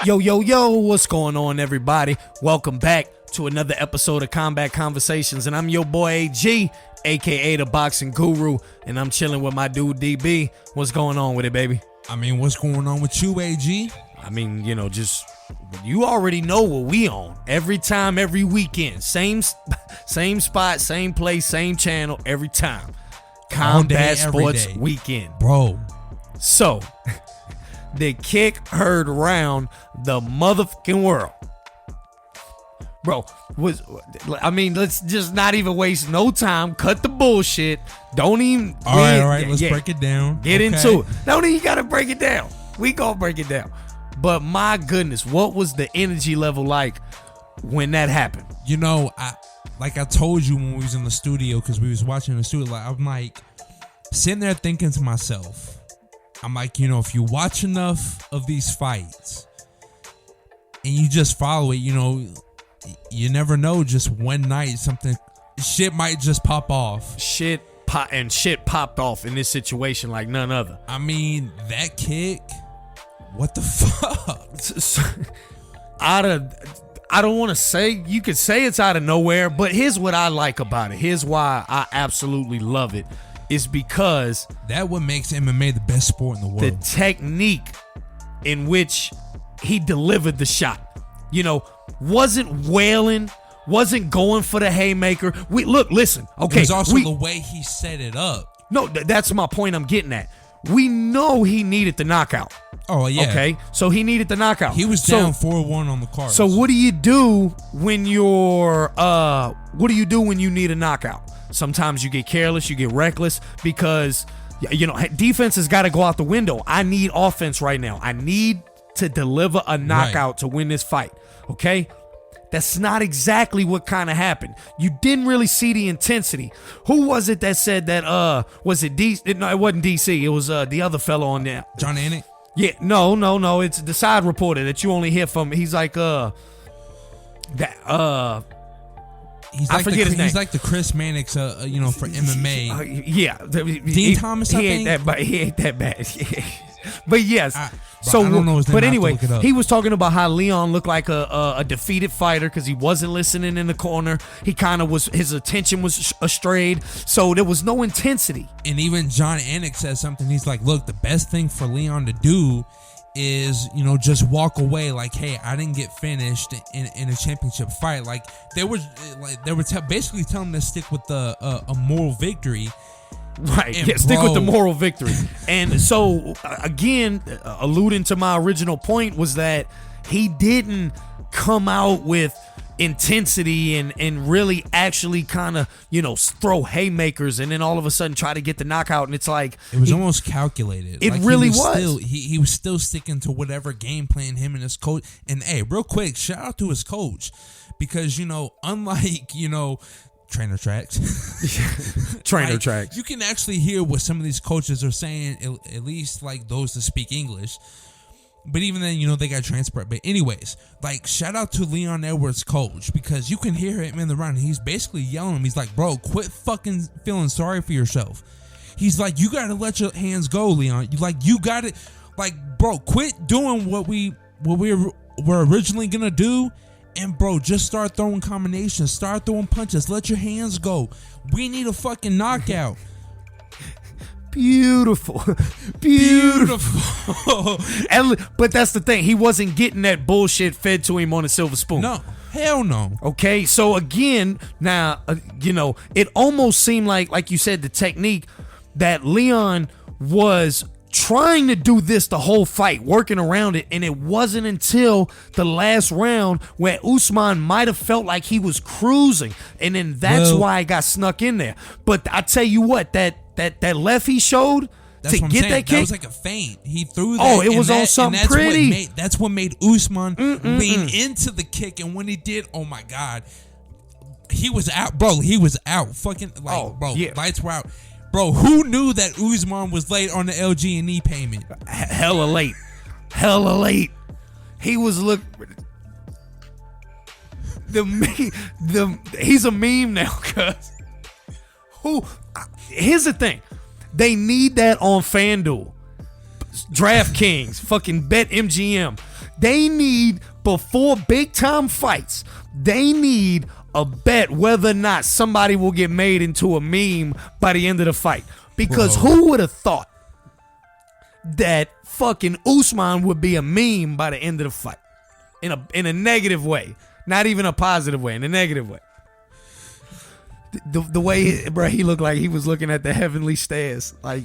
Yo, what's going on, everybody? Welcome back to another episode of Combat Conversations, and I'm your boy AG, aka the Boxing Guru, and I'm chilling with my dude DB. What's going on with it, baby? I mean, what's going on with you, AG? I mean, just you already know what we on. Every time, every weekend, same spot, same place, same channel, every time. Combat Sports Weekend, bro. So, the kick heard around the motherfucking world. Bro, let's just not even waste no time. Cut the bullshit. Don't even. All right. Let's break it down. Get into it. Don't even gotta break it down. We gonna break it down. But my goodness, what was the energy level like when that happened? You know, I told you when we was in the studio, because we was watching the studio. I'm like sitting there thinking to myself, I'm like, if you watch enough of these fights and you just follow it, you never know, just one night shit might just pop off. Shit popped off in this situation like none other. I mean, that kick, what the fuck? I don't want to say, you could say it's out of nowhere, but here's what I like about it. Here's why I absolutely love it. Is because that what makes MMA the best sport in the world. The technique in which he delivered the shot. Wasn't wailing, wasn't going for the haymaker. Listen. Okay, it was also the way he set it up. No, that's my point I'm getting at. We know he needed the knockout. Oh, yeah. Okay, so he needed the knockout. He was down 4-1 on the card. So what do you do when you're what do you do when you need a knockout? Sometimes you get careless, you get reckless, because defense has got to go out the window. I need offense right now. I need to deliver a knockout to win this fight. Okay? That's not exactly what kind of happened. You didn't really see the intensity. Who was it that said that was it DC? No, it wasn't DC. It was the other fellow on there. John Anik? Yeah, no. It's the side reporter that you only hear from. He's like I forget his name. He's like the Chris Mannix, for MMA. Yeah, Dean Thomas. He ain't that bad. But yes. I don't know his name. But anyway, he was talking about how Leon looked like a defeated fighter because he wasn't listening in the corner. He kind of was. His attention was strayed, so there was no intensity. And even John Anik says something. He's like, "Look, the best thing for Leon to do is, just walk away. Like, hey, I didn't get finished in a championship fight. Like, they were basically telling him to stick with a moral victory." Right, stick with the moral victory. And so, again, alluding to my original point, was that he didn't come out with intensity and really actually kind of, throw haymakers and then all of a sudden try to get the knockout. And it's like, it was almost calculated. It really was. He was still sticking to whatever game plan him and his coach. And hey, real quick, shout out to his coach, because, unlike, trainer tracks. Trainer tracks. You can actually hear what some of these coaches are saying, at least like those that speak English. But even then, they got transport. But anyways, shout out to Leon Edwards' coach, because you can hear him in the round. He's basically yelling at him. He's like, bro, quit fucking feeling sorry for yourself. He's like, you got to let your hands go, Leon. You got it. Bro, quit doing what we were originally going to do. And bro, just start throwing combinations, start throwing punches, let your hands go. We need a fucking knockout. Beautiful. But that's the thing, he wasn't getting that bullshit fed to him on a silver spoon. No, hell no. Okay, so again, now, it almost seemed like you said, the technique that Leon was trying to do this the whole fight, working around it, and it wasn't until the last round where Usman might have felt like he was cruising, and then that's why it got snuck in there. But I tell you what, that left he showed to get that kick, that was like a feint. He threw that. Oh, it was on something pretty. That's what made Usman lean into the kick, and when he did, oh my God, he was out, bro. He was out. Fucking lights were out. Bro, who knew that Usman was late on the LG&E payment? Hella late. He was he's a meme now, cuz. Here's the thing. They need that on FanDuel, DraftKings, fucking BetMGM. They need, before big time fights, they need a bet whether or not somebody will get made into a meme by the end of the fight. Because who would have thought that fucking Usman would be a meme by the end of the fight? In a negative way. Not even a positive way, in a negative way. The way, bro, he looked like he was looking at the heavenly stairs. Like,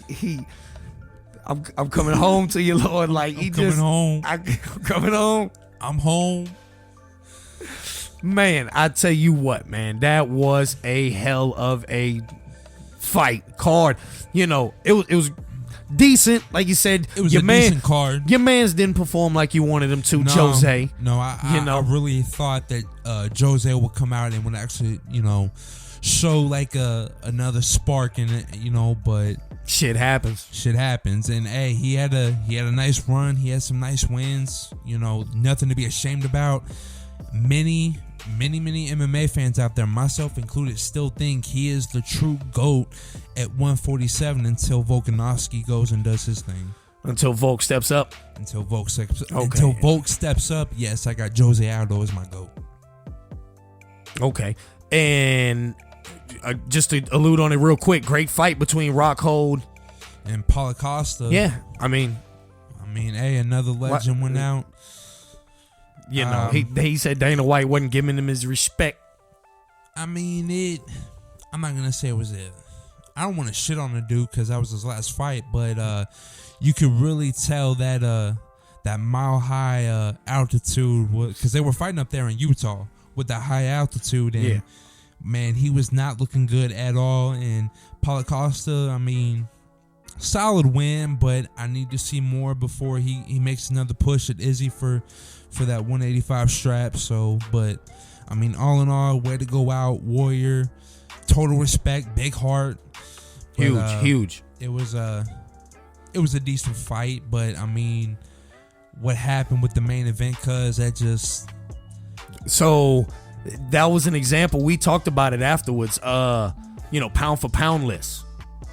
I'm coming home to you, Lord. Like, I'm coming home. I'm home. Man, I tell you what, man, that was a hell of a fight card. You know, it was decent, like you said. It was decent card. Your man's didn't perform like you wanted him to, Jose. No, I really thought that Jose would come out and would actually, show like another spark in it, but shit happens. And hey, he had a nice run. He had some nice wins. Nothing to be ashamed about. Many MMA fans out there, myself included, still think he is the true GOAT at 147 until Volkanovski goes and does his thing. Until Volk steps up. Until Volk steps up. Yes, I got Jose Aldo as my GOAT. Okay, and just to allude on it real quick, great fight between Rockhold and Paulo Costa. Yeah, I mean, hey, another legend went out. He said Dana White wasn't giving him his respect. I'm not gonna say it was it. I don't want to shit on the dude because that was his last fight, but you could really tell that that mile high altitude, because they were fighting up there in Utah with that high altitude, and man, he was not looking good at all. And Paulo Costa, solid win, but I need to see more before he makes another push at Izzy for that 185 strap. So, but all in all, way to go out, Warrior. Total respect, big heart. But, huge. It was a decent fight, but what happened with the main event? Cause that just. So that was an example. We talked about it afterwards. Pound for pound list.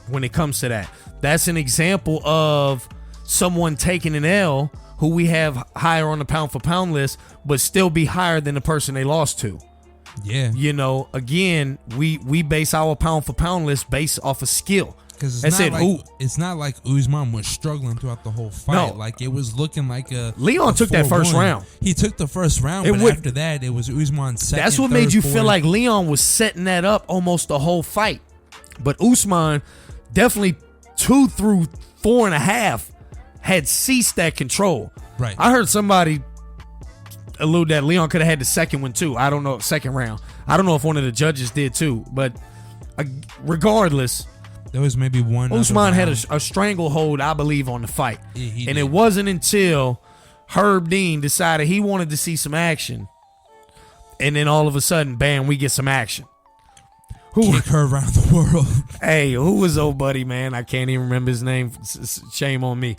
When it comes to that, that's an example of someone taking an L who we have higher on the pound for pound list, but still be higher than the person they lost to. Yeah. Again, we base our pound for pound list based off of skill. Because it's not like Usman was struggling throughout the whole fight. No. Like, it was looking like Leon took that first round. He took the first round, but after that, it was Usman's second. That's what made you feel like Leon was setting that up almost the whole fight. But Usman definitely 2 through 4.5 had ceased that control. Right. I heard somebody allude that Leon could have had the second one too. I don't know, second round. I don't know if one of the judges did too. But regardless, there was maybe one. Usman had a stranglehold, I believe, on the fight. He and did. It wasn't until Herb Dean decided he wanted to see some action. And then all of a sudden, bam, we get some action. Kick her around the world. Hey, who was old buddy, man? I can't even remember his name. Shame on me.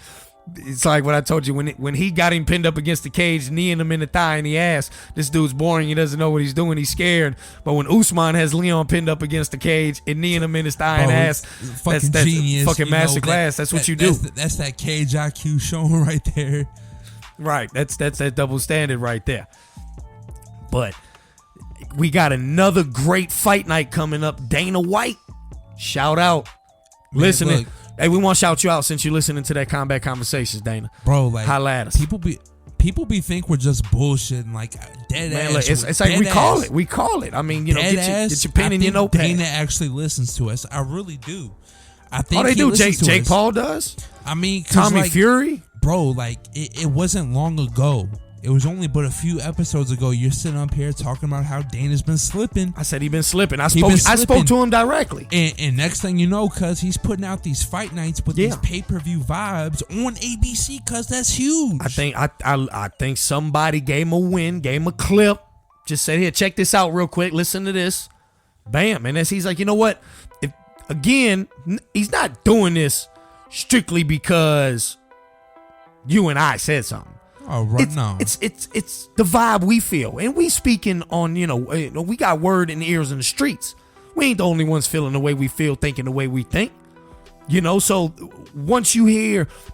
It's like what I told you when he got him pinned up against the cage, kneeing him in the thigh and the ass. This dude's boring. He doesn't know what he's doing. He's scared. But when Usman has Leon pinned up against the cage and kneeing him in his thigh and ass, that's genius. Fucking masterclass. That's what you do. That's that cage IQ showing right there. Right. That's that double standard right there. But we got another great fight night coming up. Dana White, shout out. Man, listening. Look, hey, we want to shout you out since you're listening to that Combat Conversations, Dana. Bro, like, holla at us. People think we're just bullshitting, like dead man, ass. Look, it's like we call it. We call it. Get your pen in your notepad. Dana actually listens to us. I really do. I think they do. Jake us. Paul does. Tommy Fury. Bro, like it wasn't long ago. It was only but a few episodes ago. You're sitting up here talking about how Dana's been slipping. I said he been slipping. I spoke to him directly. And next thing you know, cuz he's putting out these fight nights with these pay-per-view vibes on ABC, cuz that's huge. I think somebody gave him a win, gave him a clip. Just said, here, check this out real quick. Listen to this. Bam. And he's like, you know what? He's not doing this strictly because you and I said something. Oh, right now. It's the vibe we feel. And we speaking on, we got word in the ears in the streets. We ain't the only ones feeling the way we feel, thinking the way we think. So once you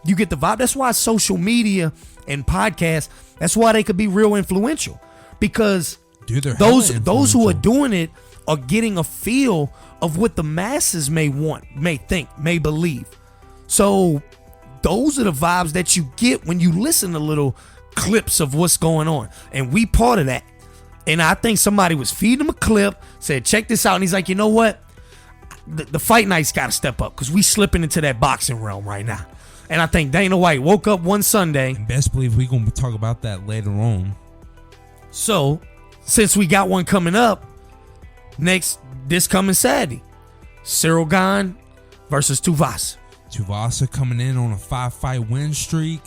get the vibe. That's why social media and podcasts, That's why they could be real influential, because Dude, they're those hella who are influential. doing it are getting a feel of what the masses may want, may think, may believe. So those are the vibes that you get when you listen to little clips of what's going on. And we part of that. And I think somebody was feeding him a clip, said, check this out. And he's like, you know what? The fight night's got to step up, because we slipping into that boxing realm right now. And I think Dana White woke up one Sunday. Best believe we're going to talk about that later on. So since we got one coming up, this coming Saturday, Cyril Gane versus Tuivasa. Tuivasa coming in on a 5-fight win streak,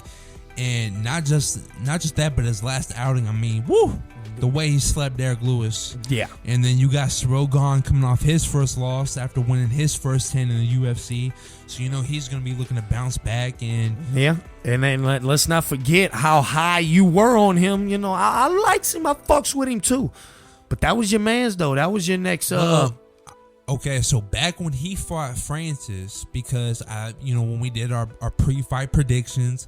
and not just that, but his last outing. I mean, woo, the way he slept Derek Lewis. Yeah. And then you got Cyril Gane coming off his first loss after winning his first 10 in the UFC. So you know he's gonna be looking to bounce back. And yeah, and then let's not forget how high you were on him. You know, I likes him. I fucks with him too. But that was your man's though. That was your next. Okay, so back when he fought Francis, because when we did our pre-fight predictions,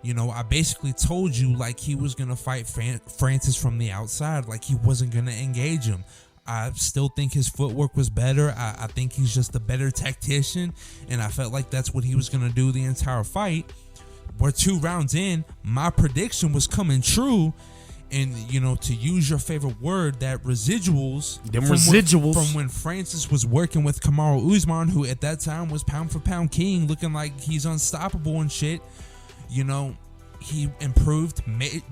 I basically told you like he was gonna fight Francis from the outside, like he wasn't gonna engage him. I still think his footwork was better. I think he's just a better tactician, and I felt like that's what he was gonna do the entire fight. We're 2 rounds in, my prediction was coming true. And, to use your favorite word, that residuals. From when Francis was working with Kamaru Usman, who at that time was pound for pound king, looking like he's unstoppable and shit. He improved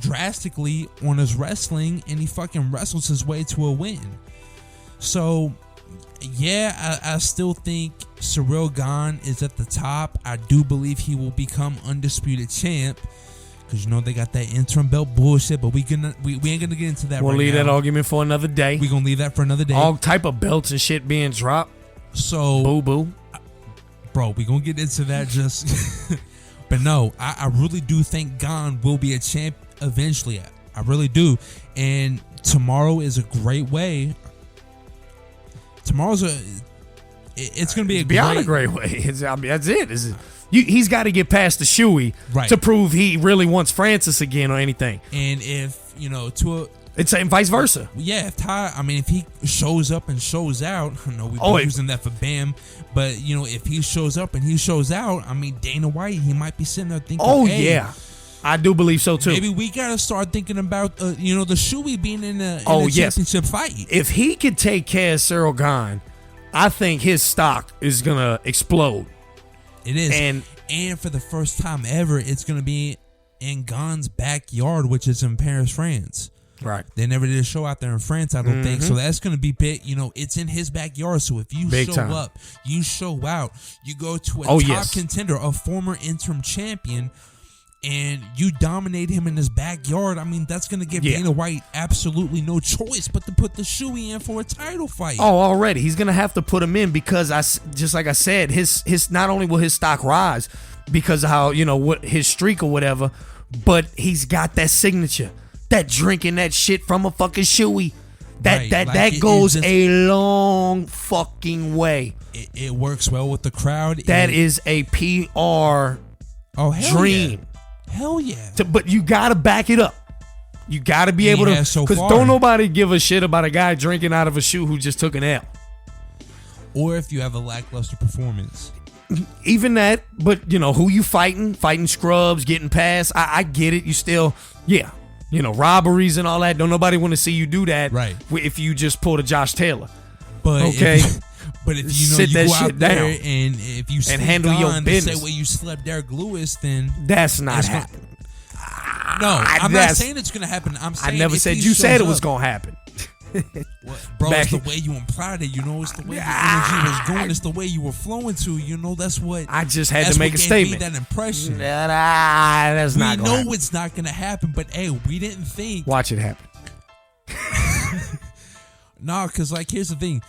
drastically on his wrestling, and he fucking wrestles his way to a win. So, yeah, I still think Cyril Gane is at the top. I do believe he will become undisputed champ. Because they got that interim belt bullshit, but we ain't gonna get into that. We'll leave that argument for another day. We're gonna leave that for another day. All type of belts and shit being dropped. So boo, bro, we gonna get into that just. But no, I really do think Gane will be a champ eventually. I really do, and tomorrow is a great way. It's gonna be beyond a great way. That's it. He's got to get past the shoey to prove he really wants Francis again or anything. And if, it's vice versa. Yeah, if he shows up and shows out, I know we've been using that for Bam, but, if he shows up and he shows out, Dana White, he might be sitting there thinking, hey, yeah. I do believe so, too. Maybe we got to start thinking about, the shoey being in a championship fight. If he could take care of Cyril Gane, I think his stock is going to explode. It is. And for the first time ever, it's going to be in Gane's backyard, which is in Paris, France. Right. They never did a show out there in France, I don't think. So that's going to be big. It's in his backyard. So if you show up, you show out, you go to a top contender, a former interim champion, and you dominate him in his backyard, that's going to give Dana White absolutely no choice but to put the shoey in for a title fight. Oh, already. He's going to have to put him in because, just like I said, his not only will his stock rise because of how, what his streak or whatever, but he's got that signature. That drinking that shit from a fucking shoey. That goes a long fucking way. It works well with the crowd. That is a PR dream. Yeah. Hell yeah. But you got to back it up. You got to be able to. Because don't nobody give a shit about a guy drinking out of a shoe who just took an L. Or if you have a lackluster performance. Even that, but who you fighting? Fighting scrubs, getting past. I get it. You still, robberies and all that. Don't nobody want to see you do that. Right. If you just pulled a Josh Taylor. But okay. But if sit you that go shit out there down and if you and handle your business, the same way you slept Derek Lewis, then that's not happening. No, I'm not saying it's gonna happen. I'm saying I never said you said it was gonna happen. Bro, it's the way you implied it. It's the way the energy was going. It's the way you were flowing to. That's what I just had to make a statement. That impression. That's not. We know it's not gonna happen, but hey, we didn't think. Watch it happen. Nah, because here's the thing.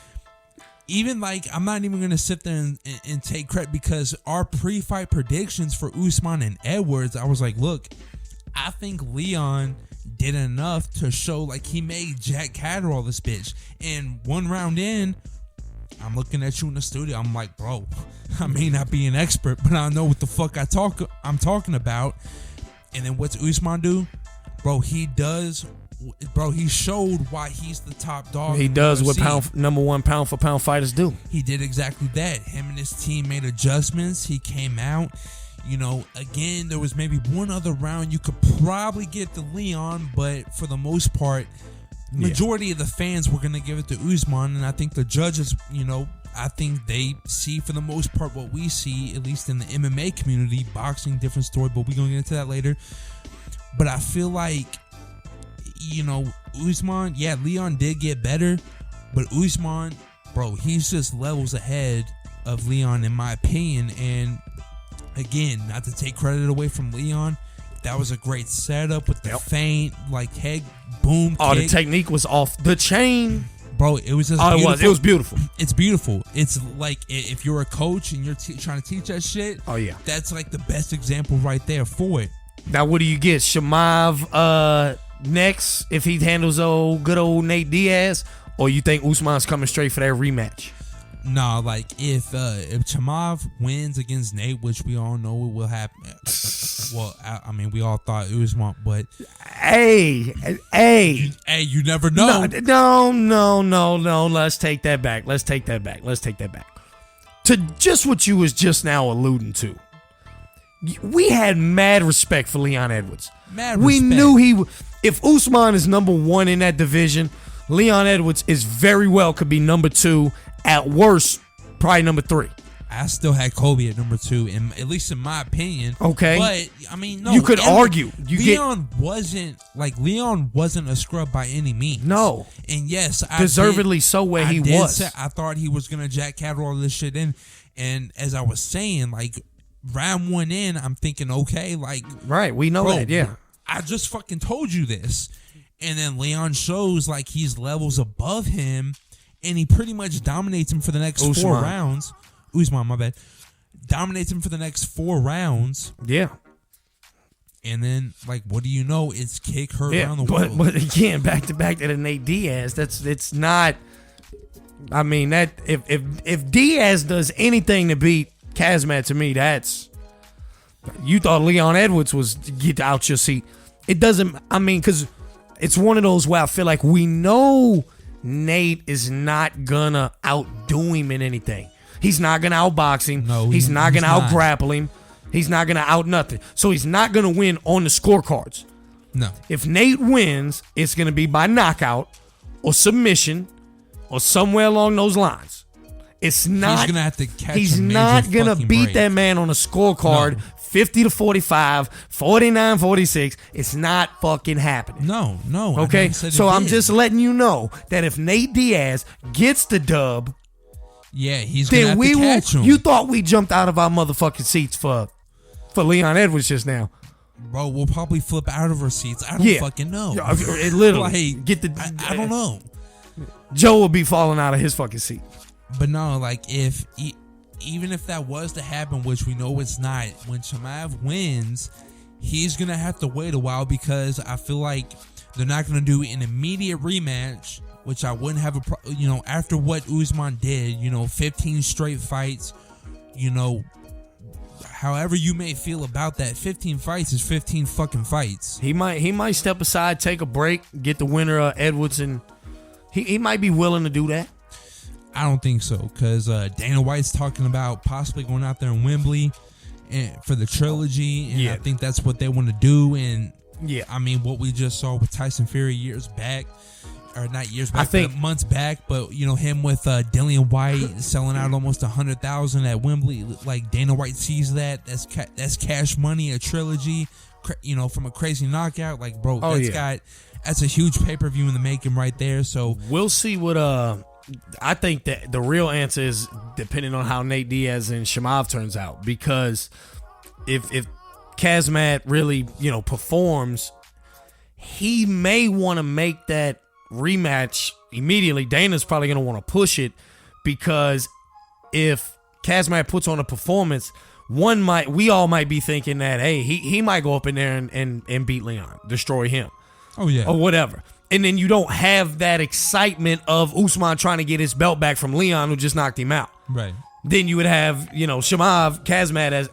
Even I'm not even going to sit there and take credit because our pre-fight predictions for Usman and Edwards, I was like, look, I think Leon did enough to show he made Jack Catterall this bitch. And 1 round in, I'm looking at you in the studio. I'm like, bro, I may not be an expert, but I know what the fuck I'm talking about. And then what's Usman do? bro, he does. Bro, he showed why he's the top dog. He does what number one pound for pound fighters do. He did exactly that. Him and his team made adjustments. He came out. You know, again, there was maybe one other round you could probably get to Leon, but for the most part, majority of the fans were going to give it to Usman, and I think the judges, you know, I think they see for the most part what we see, at least in the MMA community. Boxing, different story, but we're going to get into that later. But I feel like, you know, Usman, yeah, Leon did get better, but Usman, bro, he's just levels ahead of Leon in my opinion. And again, not to take credit away from Leon, that was a great setup with the feint, like head boom kick. The technique was off the chain. Bro, it was just beautiful. It was beautiful. It's beautiful. It's like if you're a coach and you're trying to teach that shit, that's like the best example right there for it. Now, what do you get? Chimaev next if he handles good old Nate Diaz, or you think Usman's coming straight for that rematch? Nah, like if Chimaev wins against Nate, which we all know it will happen. Well, I mean, we all thought Usman, but hey, you never know. No. Let's take that back. To just what you was just now alluding to. We had mad respect for Leon Edwards. We knew if Usman is number one in that division, Leon Edwards is very well could be number two, at worst, probably number three. I still had Kobe at number two, at least in my opinion. Okay. But, I mean, no. You could argue. Leon wasn't a scrub by any means. No. And yes, deservedly so where he was. I thought he was going to Jack Cattle all this shit in. And as I was saying, like, round one in, I'm thinking, okay, like. Right, we know that, yeah. I just fucking told you this. And then Leon shows like he's levels above him, and he pretty much dominates him for the next 4 rounds. Usman, my bad. Dominates him for the next 4 rounds. Yeah. And then, like, what do you know? It's kick her around the world. But again, back to the Nate Diaz. It's not. I mean, that if Diaz does anything to beat Khamzat, to me, that's. You thought Leon Edwards was get out your seat. It doesn't. I mean, because it's one of those where I feel like we know Nate is not gonna outdo him in anything. He's not gonna outbox him. No, he's not gonna outgrapple him. He's not gonna out nothing. So he's not gonna win on the scorecards. No. If Nate wins, it's gonna be by knockout or submission or somewhere along those lines. It's not. He's gonna have to catch. He's not gonna beat break. that man on a scorecard. No. 50-45, 49-46. It's not fucking happening. No. Okay, so I'm just letting you know that if Nate Diaz gets the dub, he's gonna have to catch him. You thought we jumped out of our motherfucking seats for Leon Edwards just now. Bro, we'll probably flip out of our seats. I don't fucking know. It literally like, I don't know. Joe will be falling out of his fucking seat. But no, like even if that was to happen, which we know it's not, when Chimaev wins, he's going to have to wait a while because I feel like they're not going to do an immediate rematch, which I wouldn't have after what Usman did, 15 straight fights, however you may feel about that, 15 fights is 15 fucking fights. He might step aside, take a break, get the winner Edwards, and he might be willing to do that. I don't think so, because Dana White's talking about possibly going out there in Wembley for the trilogy, and I think that's what they want to do. And I mean, what we just saw with Tyson Fury years back, or not years back, but months back, but him with Dillian White selling out almost 100,000 at Wembley. Like, Dana White sees that that's cash money, a trilogy, from a crazy knockout. Like, bro, that's a huge pay-per-view in the making right there. So we'll see what I think that the real answer is depending on how Nate Diaz and Chimaev turns out, because if Khamzat really performs, he may want to make that rematch immediately. Dana's probably going to want to push it, because if Khamzat puts on a performance, we all might be thinking that, hey, he might go up in there and beat Leon, destroy him, or whatever. And then you don't have that excitement of Usman trying to get his belt back from Leon, who just knocked him out. Right. Then you would have, Chimaev, Khamzat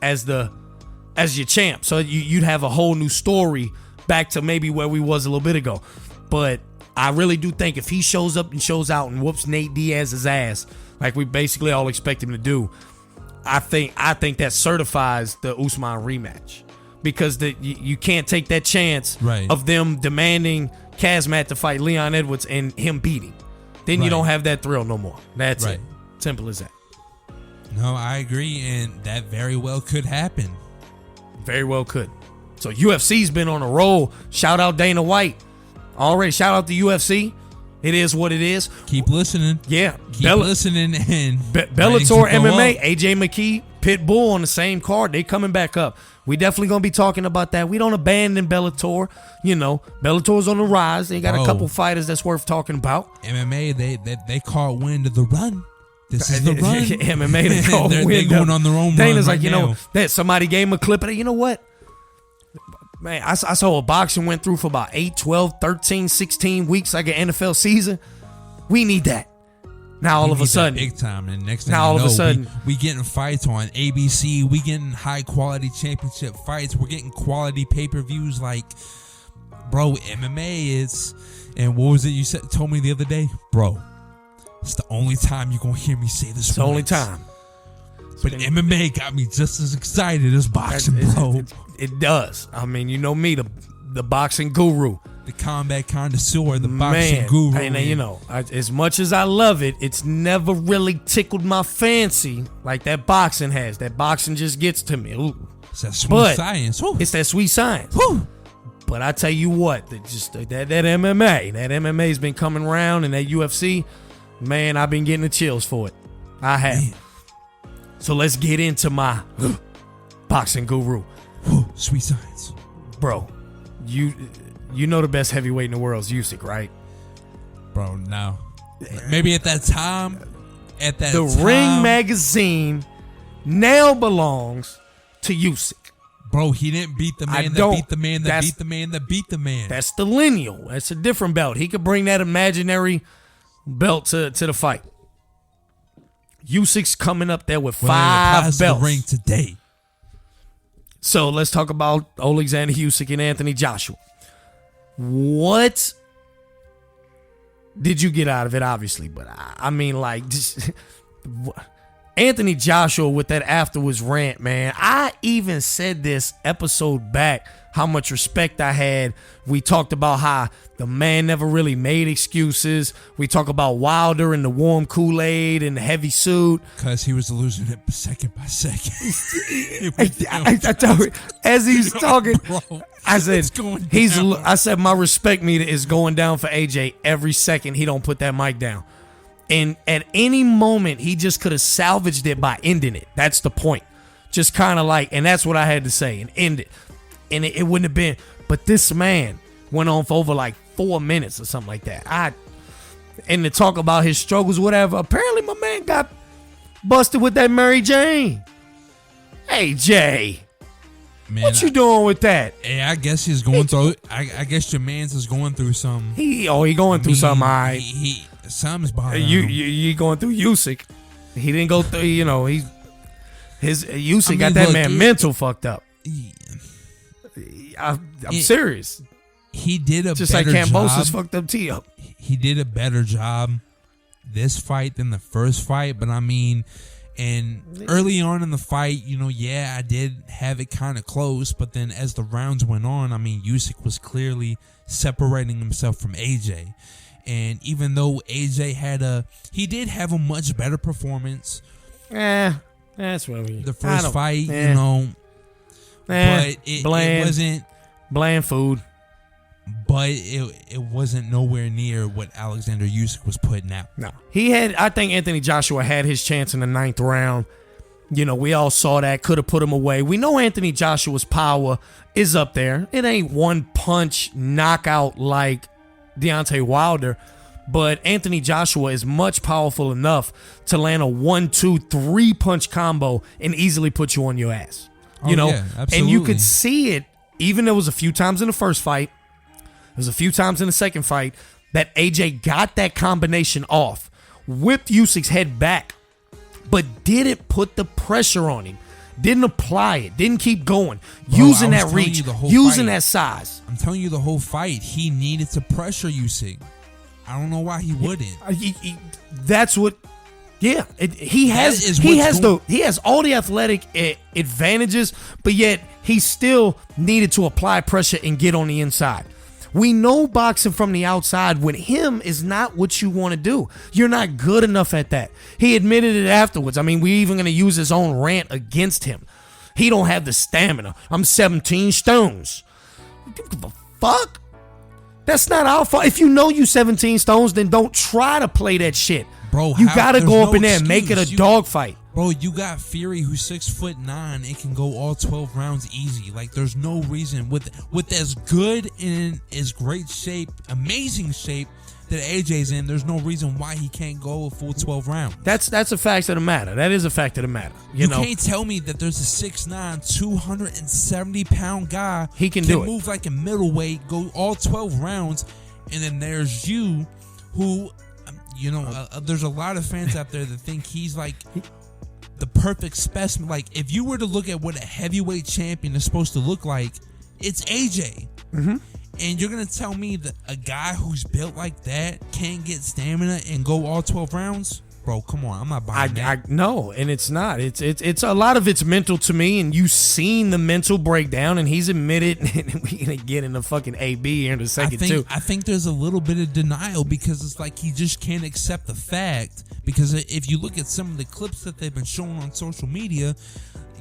as your champ. So you'd have a whole new story back to maybe where we was a little bit ago. But I really do think if he shows up and shows out and whoops Nate Diaz's ass, like we basically all expect him to do, I think that certifies the Usman rematch. Because you can't take that chance of them demanding Khamzat to fight Leon Edwards and him beating. Then you don't have that thrill no more. That's it. Simple as that. No, I agree, and that very well could happen. Very well could. So UFC's been on a roll. Shout out Dana White. Already shout out the UFC. It is what it is. Keep listening. Yeah. Keep listening. And Bellator MMA, AJ McKee, Pitbull on the same card. They coming back up. We definitely going to be talking about that. We don't abandon Bellator. You know, Bellator's on the rise. They got a couple fighters that's worth talking about. MMA, they caught wind of the run. This is the run. MMA, they caught wind. They're going on their own Dana's run like, you now. know, that somebody gave him a clip of it. You know what? Man, I saw a boxing went through for about 8, 12, 13, 16 weeks like an NFL season. We need that. Now all of a sudden, big time, and next thing now all of a sudden, we getting fights on ABC. We getting high quality championship fights. We're getting quality pay-per-views. Like, bro, MMA is. And what was it you told me the other day, bro? It's the only time you're gonna hear me say this. It's the only time. But MMA got me just as excited as boxing, bro. It does. I mean, you know me, the boxing guru. The combat connoisseur, the boxing guru. And you know, as much as I love it, it's never really tickled my fancy like that boxing has. That boxing just gets to me. Ooh. It's that sweet science. Woo. It's that sweet science. Woo. But I tell you what, that MMA's been coming around, and that UFC, man, I've been getting the chills for it. I have. Man. So let's get into my boxing guru. Sweet science. Bro, you know the best heavyweight in the world is Usyk, right? Bro, no. Maybe at that time. The Ring magazine now belongs to Usyk. Bro, he didn't beat the man that beat the man that beat the man that beat the man. That's the lineal. That's a different belt. He could bring that imaginary belt to the fight. Usyk's coming up there with 5 belts. The ring today. So let's talk about Oleksander Usyk and Anthony Joshua. What did you get out of it? Obviously, but I mean, like, just, Anthony Joshua with that afterwards rant, man. I even said this episode back how much respect I had. We talked about how the man never really made excuses. We talk about Wilder and the warm Kool-Aid and the heavy suit. Because he was losing it second by second. I told you, as he's talking, I said my respect meter is going down for AJ every second he don't put that mic down. And at any moment, he just could have salvaged it by ending it. That's the point. Just kind of like, and that's what I had to say, and end it. And it wouldn't have been, but this man went on for over like 4 minutes or something like that. And to talk about his struggles, whatever, apparently my man got busted with that Mary Jane. Hey, Jay. Man, what you doing with that? Hey, I guess he's going through, I guess your man's is going through some. He going through something, all right. Something's bothering him. You going through Usyk. He didn't go through, you know, Usyk got that man mental fucked up. I'm serious. He did a just better like Cambosis job. Fucked up T up. He did a better job this fight than the first fight, but I mean, and early on in the fight, you know, yeah, I did have it kind of close, but then as the rounds went on, I mean, Usyk was clearly separating himself from AJ. And even though AJ he did have a much better performance. That's what the first fight, you know. But it wasn't bland food. But it wasn't nowhere near what Alexander Usyk was putting out. No, I think Anthony Joshua had his chance in the 9th round. You know, we all saw that. Could have put him away. We know Anthony Joshua's power is up there. It ain't one punch knockout like Deontay Wilder, but Anthony Joshua is much powerful enough to land a 1, 2, 3 punch combo and easily put you on your ass. You know, yeah, and you could see it. Even there was a few times in the first fight, there's a few times in the second fight that AJ got that combination off, whipped Usyk's head back, but didn't put the pressure on him. Didn't apply it. Didn't keep going. Bro, Using that reach. Using fight. that size. I'm telling you the whole fight. He needed to pressure Usyk. I don't know why he wouldn't. That's what. Yeah, he has all the athletic advantages, but yet he still needed to apply pressure and get on the inside. We know boxing from the outside with him is not what you want to do. You're not good enough at that. He admitted it afterwards. I mean, we're even going to use his own rant against him. He don't have the stamina. I'm 17 stones. What the fuck? That's not our fault. If you know you 17 stones, then don't try to play that shit. Bro, you gotta go up in there and make it a dogfight. Bro, you got Fury who's 6'9" and can go all 12 rounds easy. Like, there's no reason with as good and as great shape, amazing shape that AJ's in. There's no reason why he can't go a full 12 rounds. That's a fact of the matter. That is a fact of the matter. You know? Can't tell me that there's a 6'9", 270-pound guy he can do it. Move like a middleweight, go all 12 rounds, and then there's you who. You know, there's a lot of fans out there that think he's like the perfect specimen. Like, if you were to look at what a heavyweight champion is supposed to look like, it's AJ. Mm-hmm. And you're going to tell me that a guy who's built like that can't get stamina and go all 12 rounds? Bro, come on. I'm not buying that. No, and it's not. It's a lot of it's mental to me, and you've seen the mental breakdown, and he's admitted, and we're going to get into fucking AB here in a second, too. I think there's a little bit of denial because it's like he just can't accept the fact. Because if you look at some of the clips that they've been showing on social media,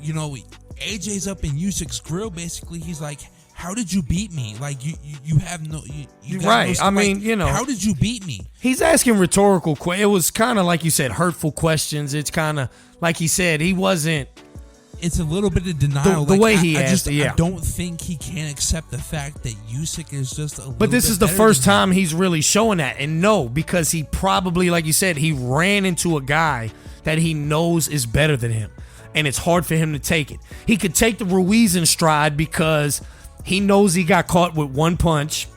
you know, AJ's up in Usyk's grill. Basically, he's like, how did you beat me? Like, you have no... You right. No, I mean, you know... How did you beat me? He's asking rhetorical questions. It was kind of, like you said, hurtful questions. It's kind of, like he said, he wasn't... It's a little bit of denial. The way he asked it, yeah. I don't think he can accept the fact that Usyk is just a little But this bit is the better first than time him. he's really showing that. And no, because he probably, like you said, he ran into a guy that he knows is better than him. And it's hard for him to take it. He could take the Ruiz in stride because... he knows he got caught with one punch.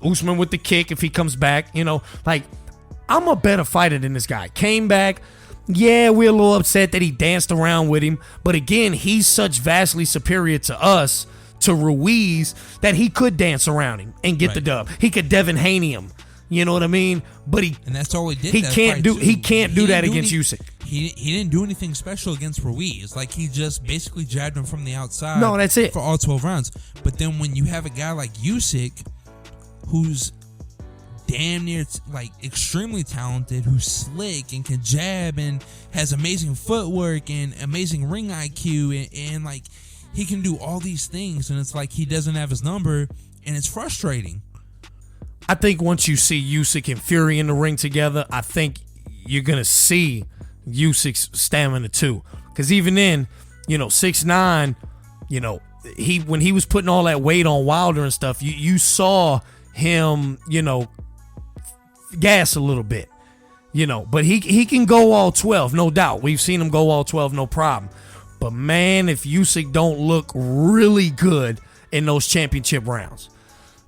Usman with the kick if he comes back. You know, like, I'm a better fighter than this guy. Came back. Yeah, we're a little upset that he danced around with him. But again, he's such vastly superior to us, to Ruiz, that he could dance around him and get the dub. He could Devin Haney him. You know what I mean? But and that's all he did. He can't do that against Usyk. He didn't do anything special against Ruiz. Like, he just basically jabbed him from the outside. No, that's it. For all 12 rounds. But then when you have a guy like Usyk, who's damn near like extremely talented, who's slick and can jab and has amazing footwork and amazing ring IQ and like he can do all these things, and it's like he doesn't have his number, and it's frustrating. I think once you see Usyk and Fury in the ring together, I think you're gonna see Usyk's stamina too. Because even then, you know, 6'9", you know, when he was putting all that weight on Wilder and stuff, you saw him, you know, gas a little bit, you know. But he can go all 12, no doubt. We've seen him go all 12, no problem. But man, if Usyk don't look really good in those championship rounds,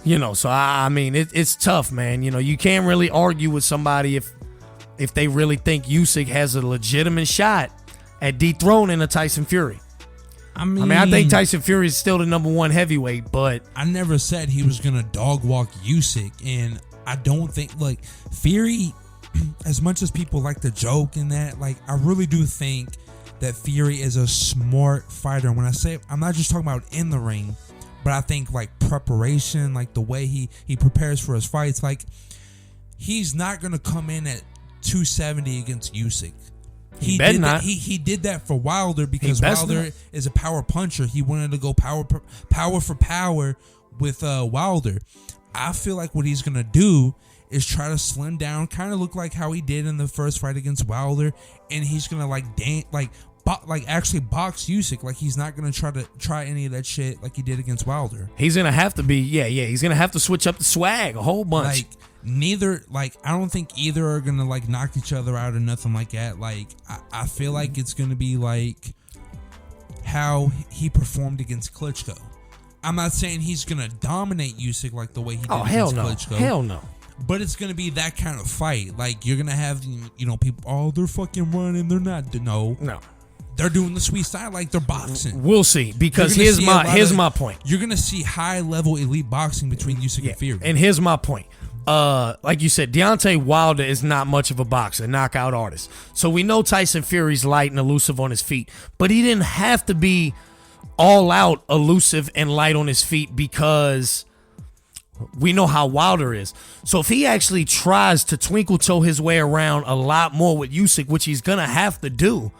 you know, so I mean, it's tough, man. You know, you can't really argue with somebody if they really think Usyk has a legitimate shot at dethroning a Tyson Fury. I mean, I think Tyson Fury is still the number one heavyweight, but I never said he was gonna dog walk Usyk, and I don't think like Fury, as much as people like to joke and that, like I really do think that Fury is a smart fighter. When I say, I'm not just talking about in the ring, but I think like preparation, like the way he prepares for his fights, like he's not gonna come in at 270 against Usyk. He did that for Wilder because Wilder is a power puncher. He wanted to go power for power with Wilder. I feel like what he's gonna do is try to slim down, kind of look like how he did in the first fight against Wilder, and he's gonna actually box Usyk. Like he's not gonna try any of that shit like he did against Wilder. He's gonna have to be he's gonna have to switch up the swag a whole bunch. I don't think either are gonna like knock each other out or nothing like that. Like I feel like it's gonna be like how he performed against Klitschko. I'm not saying he's gonna dominate Usyk like the way he did against Klitschko. Hell no. But it's gonna be that kind of fight. Like you're gonna have people, they're fucking running. They're not. No. they're doing the sweet style like they're boxing. We'll see, because here's my point. You're gonna see high level elite boxing between Usyk and Fury. And here's my point. Like you said, Deontay Wilder is not much of a boxer, knockout artist. So we know Tyson Fury's light and elusive on his feet, but he didn't have to be all out elusive and light on his feet, because we know how Wilder is. So if he actually tries to twinkle toe his way around a lot more with Usyk, which he's gonna have to do,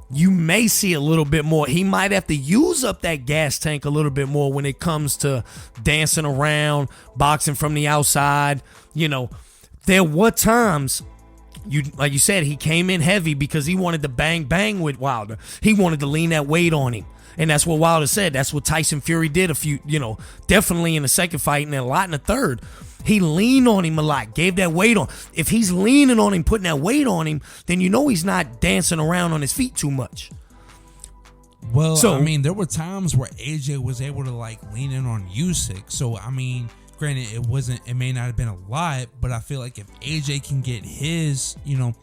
you may see a little bit more. He might have to use up that gas tank a little bit more when it comes to dancing around, boxing from the outside. You know, there were times, like you said, he came in heavy because he wanted to bang with Wilder. He wanted to lean that weight on him. And that's what Wilder said. That's what Tyson Fury did definitely in the second fight and a lot in the third. He leaned on him a lot, gave that weight on. If he's leaning on him, putting that weight on him, then you know he's not dancing around on his feet too much. Well, I mean, there were times where AJ was able to like lean in on Usyk. So, I mean, granted, it may not have been a lot, but I feel like if AJ can get his,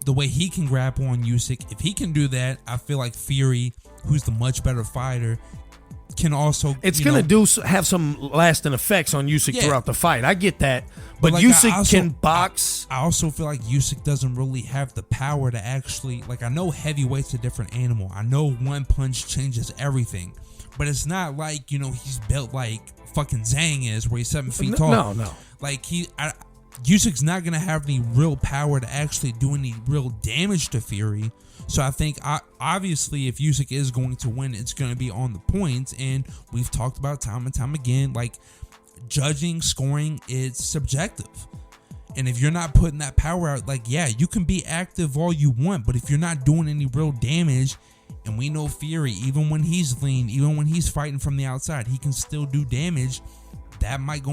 the way he can grapple on Usyk, if he can do that, I feel like Fury, who's the much better fighter, can also. It's going to have some lasting effects on Usyk throughout the fight. I get that. But like, Usyk can box. I also feel like Usyk doesn't really have the power to actually, like, I know heavyweight's a different animal. I know one punch changes everything. But it's not like, he's built like fucking Zhang is, where he's 7 feet tall. No. Like, Usyk's not going to have any real power to actually do any real damage to Fury. So I think, obviously, if Usyk is going to win, it's going to be on the points. And we've talked about time and time again, like, judging, scoring, it's subjective. And if you're not putting that power out, like, yeah, you can be active all you want, but if you're not doing any real damage, and we know Fury, even when he's lean, even when he's fighting from the outside, he can still do damage. That might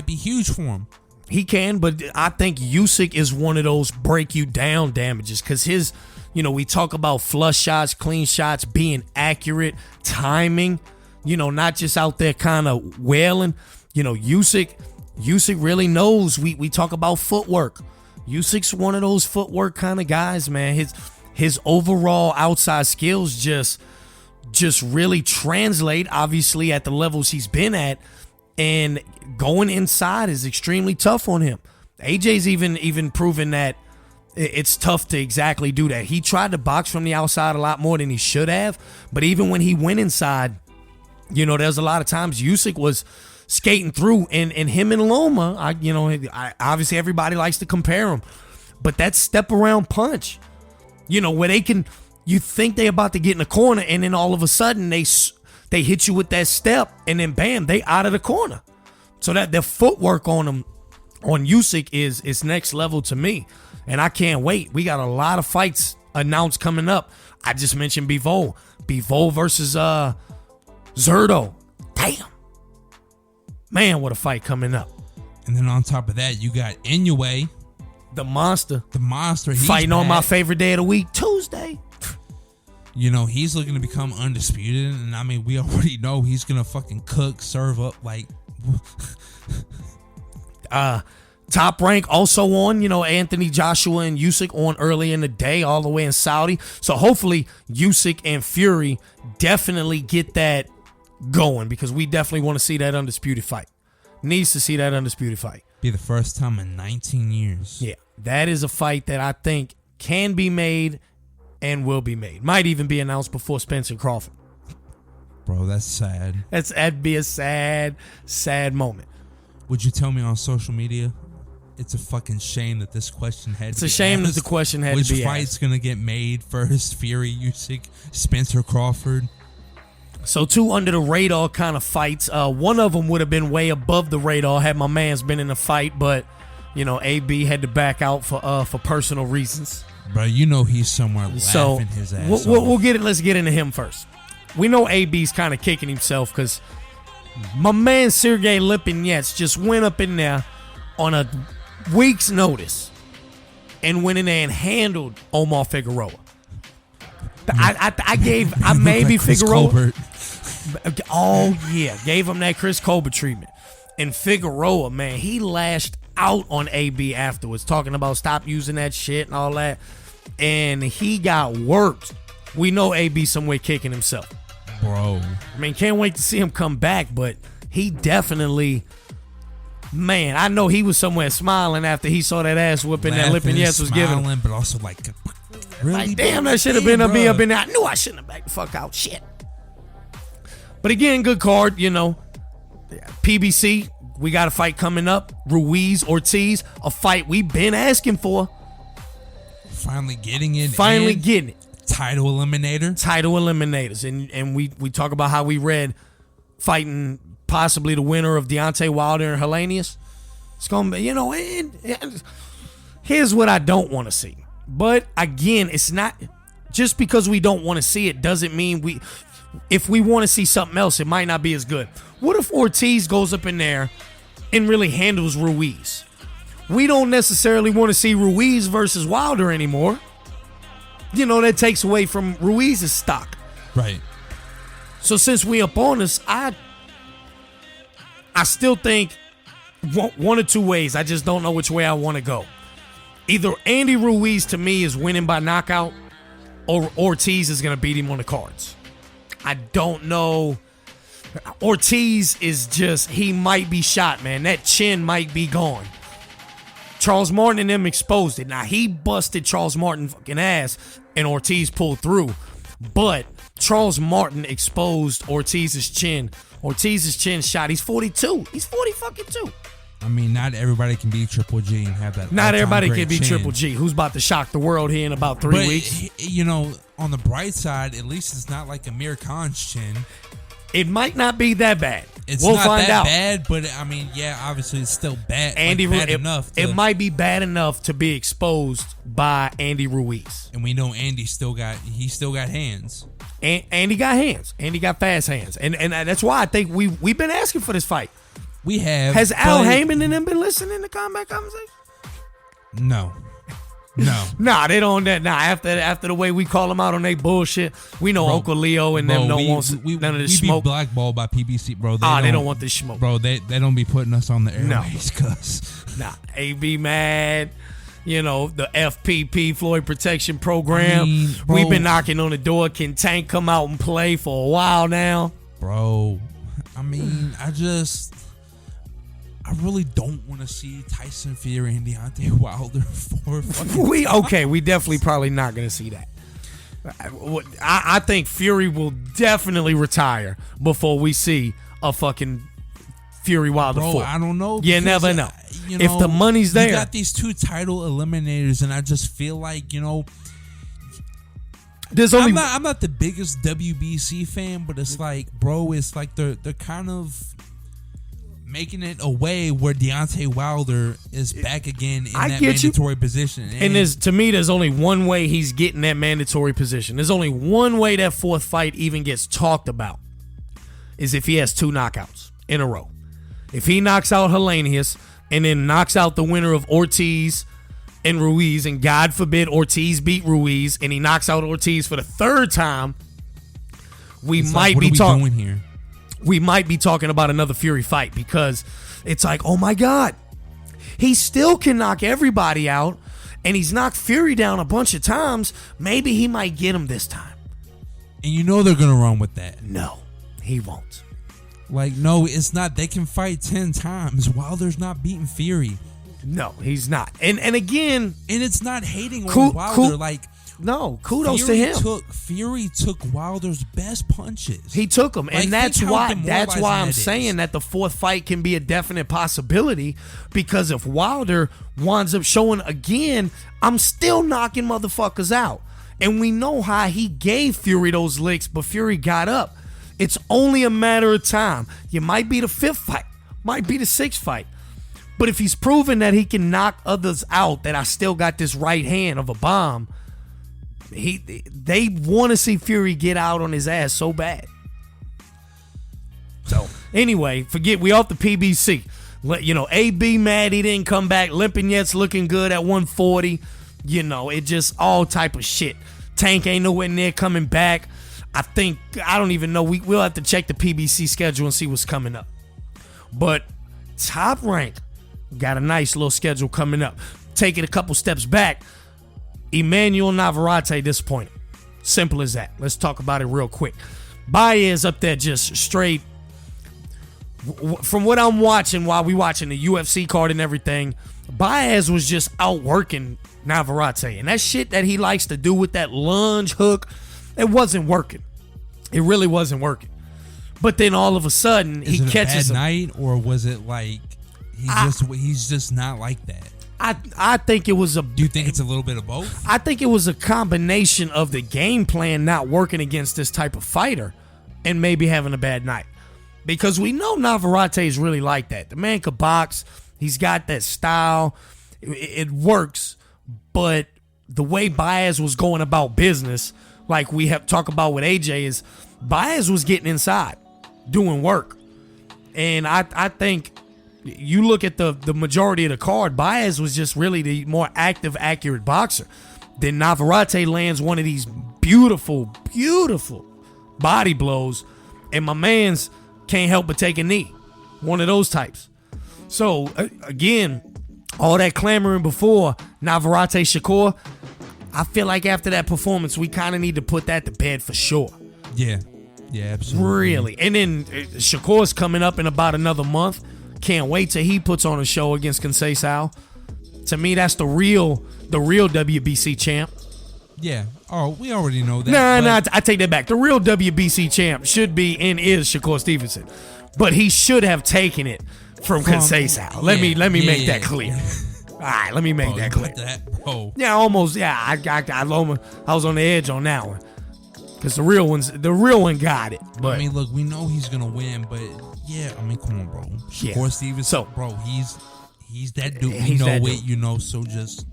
be huge for him. He can, but I think Usyk is one of those break you down damages, because his, we talk about flush shots, clean shots, being accurate, timing, not just out there kind of wailing. Usyk really knows. We talk about footwork. Usyk's one of those footwork kind of guys, man. His overall outside skills just really translate, obviously, at the levels he's been at. And going inside is extremely tough on him. AJ's even proven that it's tough to exactly do that. He tried to box from the outside a lot more than he should have. But even when he went inside, there's a lot of times Usyk was skating through. And him and Loma, obviously everybody likes to compare them. But that step around punch, where you think they're about to get in the corner, and then all of a sudden they hit you with that step, and then bam, they out of the corner. So that their footwork on Usyk is next level to me, and I can't wait. We got a lot of fights announced coming up. I just mentioned Bivol versus Zurdo. Damn, man, what a fight coming up. And then on top of that, you got Inoue, the monster, he's fighting back on my favorite day of the week, Tuesday. He's looking to become undisputed, and I mean, we already know he's gonna fucking cook, serve up, like. Top Rank also on, Anthony Joshua and Usyk on early in the day, all the way in Saudi. So hopefully Usyk and Fury definitely get that going, because we definitely want to see that undisputed fight. Needs to see that undisputed fight. Be the first time in 19 years. Yeah, that is a fight that I think can be made and will be made. Might even be announced before Spencer Crawford. Bro, that's sad. That'd be a sad, sad moment. Would you tell me on social media? It's a fucking shame that this question had to be asked. It's a shame that the question had to be asked. Which fight's going to get made first? Fury, Usyk, Spencer Crawford? So 2 under the radar kind of fights. One of them would have been way above the radar had my man's been in the fight, but AB had to back out for personal reasons. Bro, he's somewhere laughing his ass off. We'll get it. Let's get into him first. We know AB's kind of kicking himself because my man Sergey Lipinets just went up in there on a week's notice and went in there and handled Omar Figueroa. I maybe like Figueroa. Colbert. Oh yeah, gave him that Chris Colbert treatment. And Figueroa, man, he lashed out on AB afterwards, talking about stop using that shit and all that. And he got worked we know AB somewhere kicking himself. Bro. I mean, can't wait to see him come back, but he definitely, man, I know he was somewhere smiling after he saw that ass whooping that Lipinets was giving him. But also really? Like, damn, that should have been me up in there. I knew I shouldn't have backed the fuck out. Shit. But again, good card, PBC, we got a fight coming up. Ruiz, Ortiz, a fight we've been asking for. Finally getting it. Getting it. Title eliminators. And we talk about how we read fighting possibly the winner of Deontay Wilder and Helenius. It's going to be, here's what I don't want to see. But again, it's not just because we don't want to see it doesn't mean if we want to see something else, it might not be as good. What if Ortiz goes up in there and really handles Ruiz? We don't necessarily want to see Ruiz versus Wilder anymore. That takes away from Ruiz's stock. Right. So since we up on this, I still think one or two ways. I just don't know which way I want to go. Either Andy Ruiz to me is winning by knockout, or Ortiz is going to beat him on the cards. I don't know. Ortiz is just, he might be shot, man. That chin might be gone. Charles Martin and them exposed it. Now, he busted Charles Martin fucking ass, and Ortiz pulled through. But Charles Martin exposed Ortiz's chin. Ortiz's chin shot. He's 42. He's 40 fucking 2. I mean, not everybody can be Triple G and have that. Not everybody can be chin. Triple G. Who's about to shock the world here in about 3 weeks? On the bright side, at least it's not like Amir Khan's chin. It might not be that bad. We'll not find that out. Bad, but I mean, yeah, obviously it's still bad. Bad enough. It might be bad enough to be exposed by Andy Ruiz. And we know Andy still got hands. Andy got hands. Andy got fast hands. And that's why I think we've been asking for this fight. We have. Has Al Heyman and them been listening to Combat Conversation? No. Nah, they don't. Nah, after the way we call them out on their bullshit, we know Uncle Leo and them don't want none of this smoke. We be blackballed by PBC, bro. They don't want this smoke, bro. They don't be putting us on the airways, cuz. Nah, AB mad. The FPP, Floyd Protection Program. We've been knocking on the door. Can Tank come out and play for a while now? Bro, I mean, I really don't want to see Tyson Fury and Deontay Wilder for fucking we definitely probably not going to see that. I think Fury will definitely retire before we see a fucking Fury Wilder fight. I don't know. You never know. If the money's there. You got these two title eliminators, and I just feel like, there's only. I'm not the biggest WBC fan, but it's like, bro, it's like they're kind of making it a way where Deontay Wilder is back again in that mandatory position. And to me, there's only one way he's getting that mandatory position. There's only one way that fourth fight even gets talked about, is if he has 2 knockouts in a row. If he knocks out Helenius and then knocks out the winner of Ortiz and Ruiz, and God forbid Ortiz beat Ruiz and he knocks out Ortiz for the 3rd time, we might be talking here. We might be talking about another Fury fight, because it's like, oh my God, he still can knock everybody out, and he's knocked Fury down a bunch of times. Maybe he might get him this time. And they're going to run with that. No, he won't. No, it's not. They can fight 10 times. Wilder's not beating Fury. No, he's not. And again, and it's not hating on Wilder. No, kudos to him. Fury took Wilder's best punches. He took them, and that's why I'm saying that the 4th fight can be a definite possibility, because if Wilder winds up showing again, I'm still knocking motherfuckers out. And we know how he gave Fury those licks, but Fury got up. It's only a matter of time. You might be the 5th fight, might be the 6th fight. But if he's proven that he can knock others out, that I still got this right hand of a bomb, they want to see Fury get out on his ass so bad. So anyway, we off the PBC. AB mad he didn't come back. Lipinets looking good at 140. It just all type of shit. Tank ain't nowhere near coming back. I don't even know. We'll have to check the PBC schedule and see what's coming up. But Top Rank got a nice little schedule coming up. Take it a couple steps back. Emmanuel Navarrete disappointed. Simple as that. Let's talk about it real quick. Baez up there just straight. From what I'm watching while we watching the UFC card and everything, Baez was just outworking Navarrete. And that shit that he likes to do with that lunge hook, it wasn't working. It really wasn't working. But then all of a sudden, he catches a bad night, or was it like he's just not like that? I think it was a... Do you think it's a little bit of both? I think it was a combination of the game plan not working against this type of fighter and maybe having a bad night. Because we know Navarrete is really like that. The man could box. He's got that style. It works. But the way Baez was going about business, like we have talked about with AJ, is Baez was getting inside, doing work. And I think you look at the majority of the card, Baez was just really the more active, accurate boxer. Then Navarrete lands one of these beautiful, beautiful body blows, and my man's can't help but take a knee. One of those types. So, again, all that clamoring before Navarrete Shakur, I feel like after that performance, we kind of need to put that to bed for sure. Yeah. Yeah, absolutely. Really. And then Shakur's coming up in about another month. Can't wait till he puts on a show against Conceição. To me, that's the real WBC champ. Yeah. Oh, we already know that. Nah, I take that back. The real WBC champ should be and is Shakur Stevenson. But he should have taken it from Conceição. Let me make that clear. All right, let me make that clear. Yeah, almost. Yeah, I was on the edge on that one. Because the real one got it. But I mean, look, we know he's gonna win, but yeah, I mean, come on, bro. Shakur Stevenson, so, bro, he's that dude. We know it, you know. So just.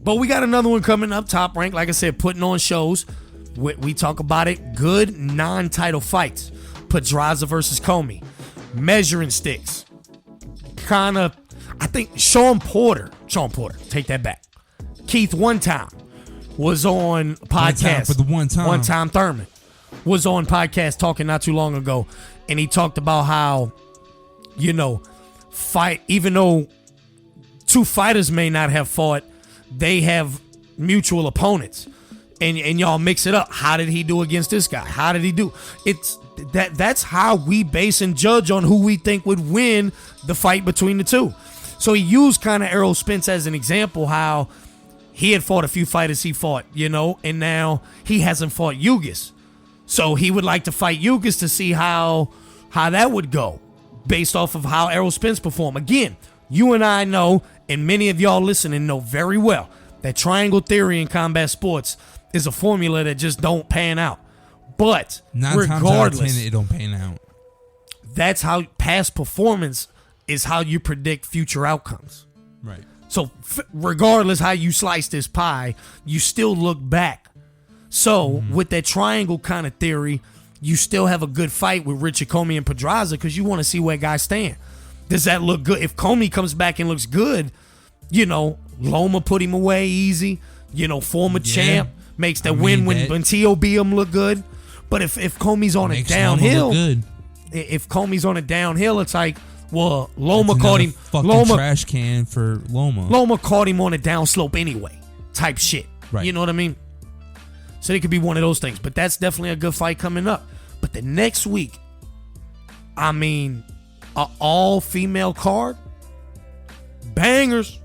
But we got another one coming up, Top Rank. Like I said, putting on shows. We talk about it. Good non-title fights. Pedraza versus Comey. Measuring sticks. Kind of, I think Sean Porter. Take that back. Keith One Time was on podcast. One Time Thurman was on podcast talking not too long ago. And he talked about how, fight, even though two fighters may not have fought, they have mutual opponents, and y'all mix it up. How did he do against this guy? How did he do? That's how we base and judge on who we think would win the fight between the two. So he used kind of Errol Spence as an example, how he had fought a few fighters he fought, and now he hasn't fought Ugis. So he would like to fight Ugis to see how that would go based off of how Errol Spence performed. Again, you and I know, and many of y'all listening know very well, that triangle theory in combat sports is a formula that just don't pan out. But regardless, it don't pan out. That's how past performance is how you predict future outcomes. Right. So regardless how you slice this pie, you still look back. So with that triangle kind of theory, you still have a good fight with Richard Comey and Pedraza because you want to see where guys stand. Does that look good? If Comey comes back and looks good, Loma put him away easy. Former champ makes that win when T.O. beat him look good. But if Comey's on a downhill, if Comey's on a downhill, it's like, well, Loma caught him. Trash can for Loma. Loma caught him on a downslope anyway, type shit. Right. You know what I mean? So it could be one of those things. But that's definitely a good fight coming up. But the next week, I mean, an all-female card, bangers.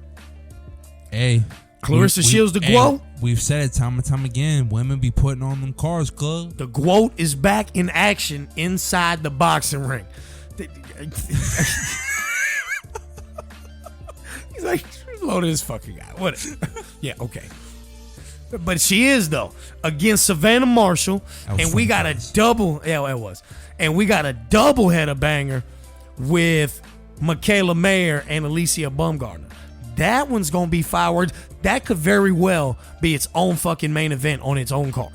Hey, Clarissa Shields, the GOAT. We've said it time and time again. Women be putting on them cards, club. The GOAT is back in action inside the boxing ring. He's like, load this fucking guy. Whatever. Yeah, okay. But she is, though, against Savannah Marshall. And we got a double. Yeah, it was. And we got a double header banger with Michaela Mayer and Alicia Baumgartner. That one's going to be fireworks. That could very well be its own fucking main event on its own card.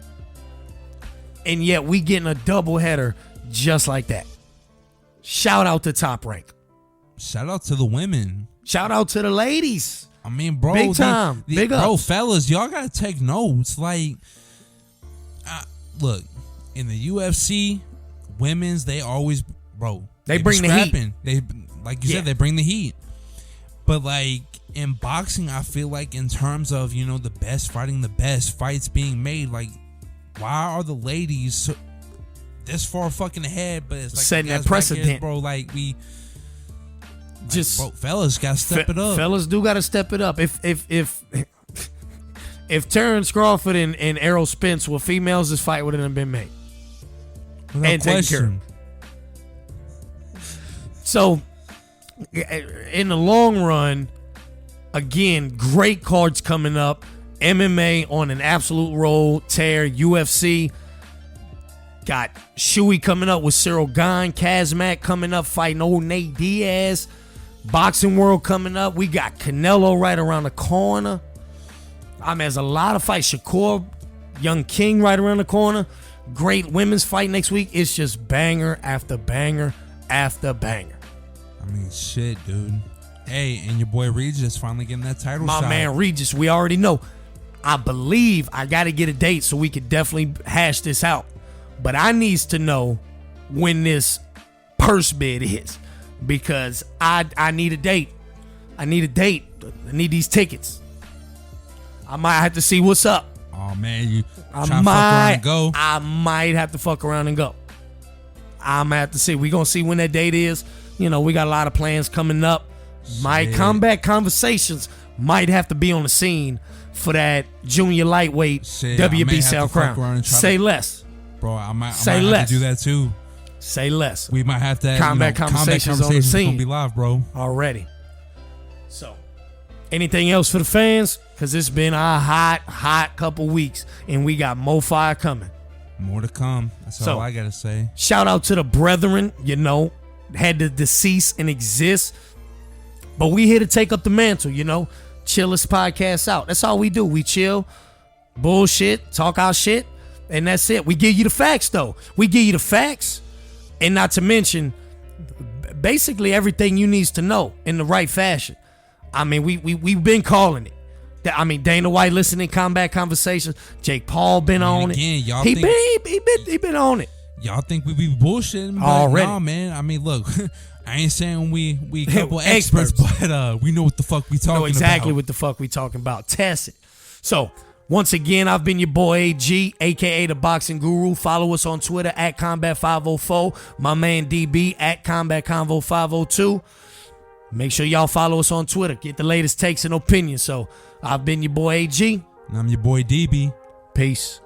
And yet we getting a double header just like that. Shout out to Top Rank. Shout out to the women. Shout out to the ladies. I mean, bro. Big time. Big ups. Bro, fellas, y'all got to take notes. Like, look, in the UFC, women's, they always, bro. They bring the heat. They, like you said, they bring the heat. But, like, in boxing, I feel like in terms of, the best fighting the best, fights being made, like, why are the ladies this far fucking ahead? But it's like setting that guys back precedent, here, bro. Like we just bro, fellas gotta step it up. Fellas do gotta step it up. If Terrence Crawford and Errol Spence were females, this fight would have been made. Without and taken care of. question. So, in the long run, again, great cards coming up. MMA on an absolute roll, tear. UFC got Shuey coming up with Cyril Gane. Kazmat coming up fighting old Nate Diaz. Boxing World coming up. We got Canelo right around the corner. I mean, there's a lot of fights. Shakur, Young King right around the corner. Great women's fight next week. It's just banger after banger after banger. I mean, shit, dude. Hey, and your boy Regis finally getting that title shot. My man Regis, we already know. I believe I got to get a date so we could definitely hash this out. But I needs to know when this purse bid is, because I need a date. I need a date. I need these tickets. I might have to see what's up. Oh man, you trying to fuck around and go? I might have to fuck around and go. I'm gonna have to see. We gonna see when that date is. You know, we got a lot of plans coming up. My Combat Conversations might have to be on the scene for that junior lightweight WBC crown. Say less, bro. I might have to do that too. Say less. We might have to. Combat Conversations on the scene. Gonna be live, bro. Already. So, anything else for the fans? Because it's been a hot couple weeks, and we got more fire coming. More to come. That's all I gotta say. Shout out to the brethren, you know, had to decease and exist. But we here to take up the mantle, you know. Chill this podcast out. That's all we do. We chill, bullshit, talk our shit, and that's it. We give you the facts, though. We give you the facts, and not to mention basically everything you need to know in the right fashion. I mean, we've been calling it. I mean, Dana White listening to Combat Conversations. Jake Paul been on it. Y'all he been on it. Y'all think we be bullshitting? But already. Nah, man. I mean, look, I ain't saying we a couple experts, but we know what the fuck we talking about. Know exactly what the fuck we talking about. Test it. So, once again, I've been your boy AG, a.k.a. the Boxing Guru. Follow us on Twitter at Combat504. My man DB at Combat Convo 502. Make sure y'all follow us on Twitter. Get the latest takes and opinions. So, I've been your boy AG. And I'm your boy DB. Peace.